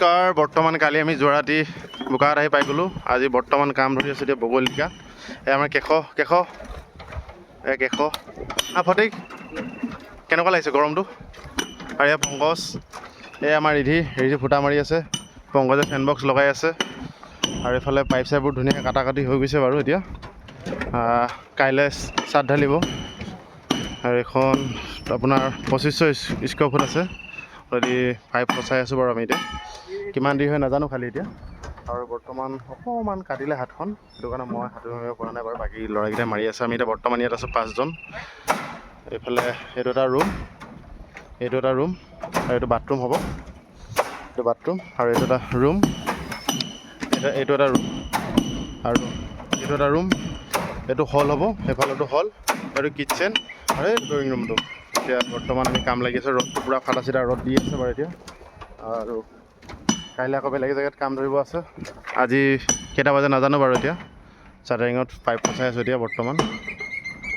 নমস্কাৰ। বৰ্তমান কালি আমি যোৰাতি বোকাত আহি পাই গ'লোঁ। আজি বৰ্তমান কাম ধৰি আছোঁ এতিয়া বগলীকা। এই আমাৰ কেশ ফটিক কেনেকুৱা লাগিছে গৰমটো? আৰু এয়া পংকজ, এই আমাৰ ৰিধি ফুটা মাৰি আছে, পংকজে ফেন বক্স লগাই আছে। আৰু এইফালে পাইপ চাইপবোৰ ধুনীয়াকৈ কাটা কাটি হৈ গৈছে বাৰু। এতিয়া কাইলৈ চাট ঢালিব। আৰু এইখন আপোনাৰ 2500 স্কোৱাৰ ফুট আছে। অলৰেডি পাইপ ফচাই আছোঁ বাৰু আমি এতিয়া। কিমান দেৰি হয় নাজানো খালি এতিয়া। আৰু বৰ্তমান অকণমান কাটিলে হাতখন, সেইটো কাৰণে মই হাতত মাৰিব পৰা নাই বাৰু। বাকী ল'ৰাকেইটাই মাৰি আছে। আমি এতিয়া বৰ্তমান ইয়াত আছোঁ 5জন। এইফালে এইটো এটা ৰুম, আৰু এইটো বাথৰুম হ'ব। এইটো বাথৰুম আৰু এইটো এটা ৰুম, এইটো এটা ৰুম আৰু এইটো এটা ৰুম। এইটো হল হ'ব, সেইফালতো হল, এইটো কিটচেন আৰু এই ড্ৰয়িং ৰুমটো। এতিয়া বৰ্তমান আমি কাম লাগি আছে। ৰ'দটো পূৰা ফাটা চিটা ৰ'দ দি আছে বাৰু এতিয়া। আৰু কাইলৈ আকৌ বেলেগ জেগাত কাম ধৰিব আছে। আজি কেইটা বাজে নাজানো বাৰু। এতিয়া চাটাৰিঙত পাইপ ফচাই আছোঁ এতিয়া বৰ্তমান।